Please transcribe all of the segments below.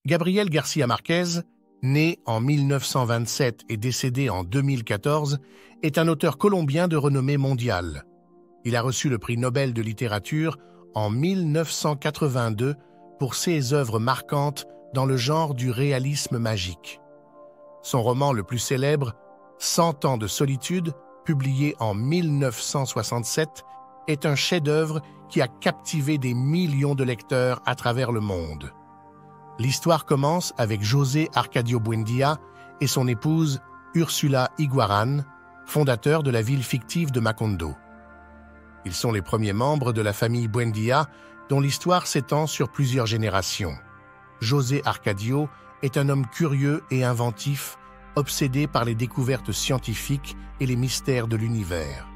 Gabriel García Márquez, né en 1927 et décédé en 2014, est un auteur colombien de renommée mondiale. Il a reçu le prix Nobel de littérature en 1982 pour ses œuvres marquantes dans le genre du réalisme magique. Son roman le plus célèbre, 100 ans de solitude, publié en 1967, est un chef-d'œuvre qui a captivé des millions de lecteurs à travers le monde. L'histoire commence avec José Arcadio Buendía et son épouse Ursula Iguarán, fondateur de la ville fictive de Macondo. Ils sont les premiers membres de la famille Buendía, dont l'histoire s'étend sur plusieurs générations. José Arcadio est un homme curieux et inventif, obsédé par les découvertes scientifiques et les mystères de l'univers.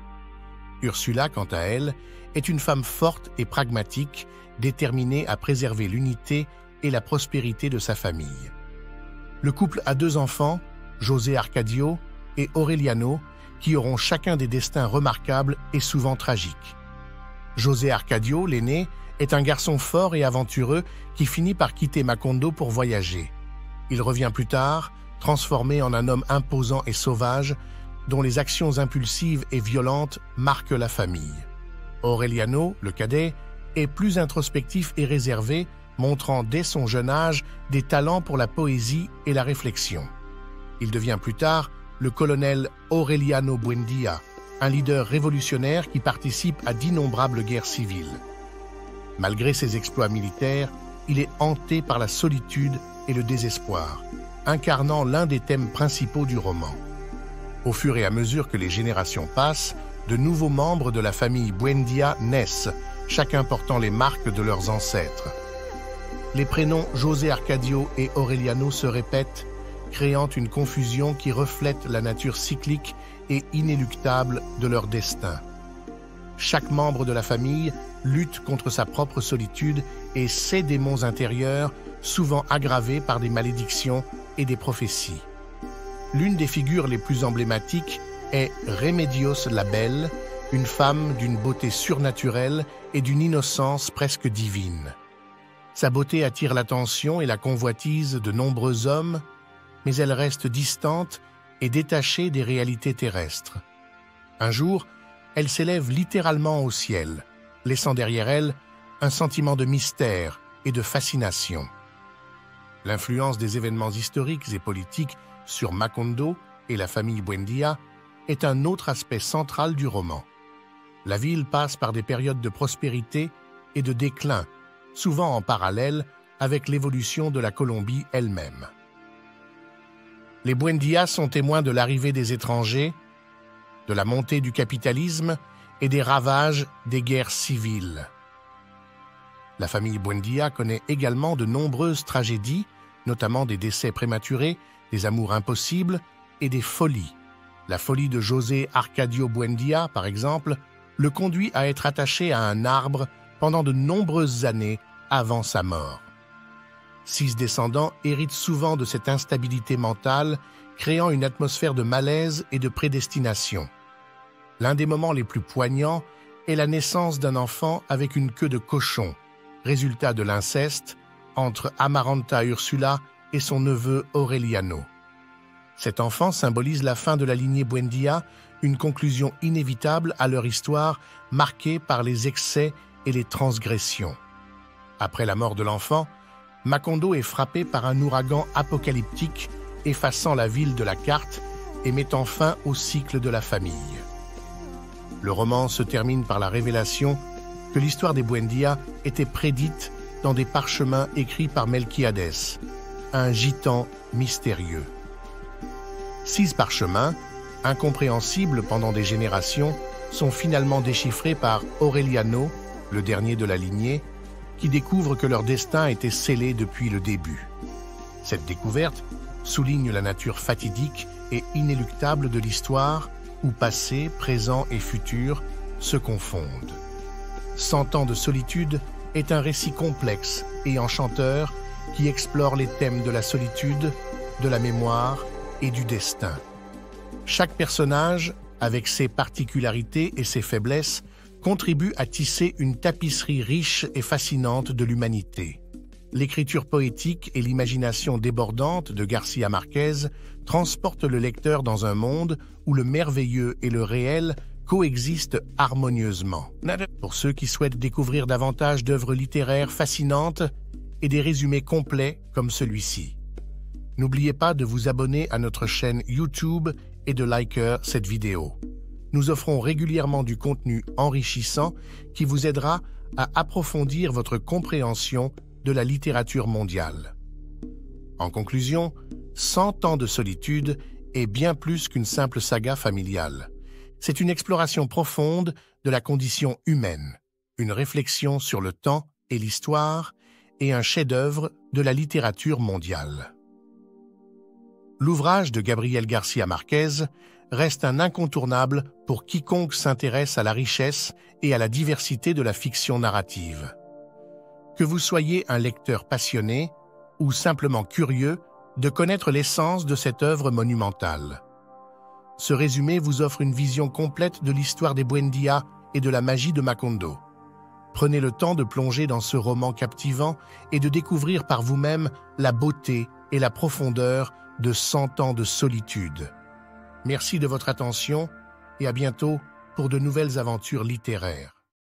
Ursula, quant à elle, est une femme forte et pragmatique, déterminée à préserver l'unité et la prospérité de sa famille. Le couple a 2 enfants, José Arcadio et Aureliano, qui auront chacun des destins remarquables et souvent tragiques. José Arcadio, l'aîné, est un garçon fort et aventureux qui finit par quitter Macondo pour voyager. Il revient plus tard, transformé en un homme imposant et sauvage, dont les actions impulsives et violentes marquent la famille. Aureliano, le cadet, est plus introspectif et réservé, montrant dès son jeune âge des talents pour la poésie et la réflexion. Il devient plus tard le colonel Aureliano Buendía, un leader révolutionnaire qui participe à d'innombrables guerres civiles. Malgré ses exploits militaires, il est hanté par la solitude et le désespoir, incarnant l'un des thèmes principaux du roman. Au fur et à mesure que les générations passent, de nouveaux membres de la famille Buendía naissent, chacun portant les marques de leurs ancêtres. Les prénoms José Arcadio et Aureliano se répètent, créant une confusion qui reflète la nature cyclique et inéluctable de leur destin. Chaque membre de la famille lutte contre sa propre solitude et ses démons intérieurs, souvent aggravés par des malédictions et des prophéties. L'une des figures les plus emblématiques est Remedios la Belle, une femme d'une beauté surnaturelle et d'une innocence presque divine. Sa beauté attire l'attention et la convoitise de nombreux hommes, mais elle reste distante et détachée des réalités terrestres. Un jour, elle s'élève littéralement au ciel, laissant derrière elle un sentiment de mystère et de fascination. L'influence des événements historiques et politiques sur Macondo et la famille Buendía est un autre aspect central du roman. La ville passe par des périodes de prospérité et de déclin, souvent en parallèle avec l'évolution de la Colombie elle-même. Les Buendía sont témoins de l'arrivée des étrangers, de la montée du capitalisme et des ravages des guerres civiles. La famille Buendía connaît également de nombreuses tragédies, notamment des décès prématurés, des amours impossibles et des folies. La folie de José Arcadio Buendía, par exemple, le conduit à être attaché à un arbre pendant de nombreuses années avant sa mort. 6 descendants héritent souvent de cette instabilité mentale, créant une atmosphère de malaise et de prédestination. L'un des moments les plus poignants est la naissance d'un enfant avec une queue de cochon, résultat de l'inceste entre Amaranta Ursula et son neveu Aureliano. Cet enfant symbolise la fin de la lignée Buendía, une conclusion inévitable à leur histoire marquée par les excès et les transgressions. Après la mort de l'enfant, Macondo est frappé par un ouragan apocalyptique, effaçant la ville de la carte et mettant fin au cycle de la famille. Le roman se termine par la révélation que l'histoire des Buendía était prédite dans des parchemins écrits par Melquiades, un gitan mystérieux. 6 parchemins, incompréhensibles pendant des générations, sont finalement déchiffrés par Aureliano, le dernier de la lignée, qui découvre que leur destin était scellé depuis le début. Cette découverte souligne la nature fatidique et inéluctable de l'histoire où passé, présent et futur se confondent. 100 ans de solitude est un récit complexe et enchanteur qui explore les thèmes de la solitude, de la mémoire et du destin. Chaque personnage, avec ses particularités et ses faiblesses, contribue à tisser une tapisserie riche et fascinante de l'humanité. L'écriture poétique et l'imagination débordante de Garcia Marquez transportent le lecteur dans un monde où le merveilleux et le réel coexistent harmonieusement. Pour ceux qui souhaitent découvrir davantage d'œuvres littéraires fascinantes et des résumés complets comme celui-ci, n'oubliez pas de vous abonner à notre chaîne YouTube et de liker cette vidéo. Nous offrons régulièrement du contenu enrichissant qui vous aidera à approfondir votre compréhension de la littérature mondiale. En conclusion, 100 ans de solitude est bien plus qu'une simple saga familiale. C'est une exploration profonde de la condition humaine, une réflexion sur le temps et l'histoire, et un chef-d'œuvre de la littérature mondiale. L'ouvrage de Gabriel Garcia Marquez reste un incontournable pour quiconque s'intéresse à la richesse et à la diversité de la fiction narrative. Que vous soyez un lecteur passionné ou simplement curieux de connaître l'essence de cette œuvre monumentale. Ce résumé vous offre une vision complète de l'histoire des Buendia et de la magie de Macondo. Prenez le temps de plonger dans ce roman captivant et de découvrir par vous-même la beauté et la profondeur de 100 ans de solitude. Merci de votre attention et à bientôt pour de nouvelles aventures littéraires.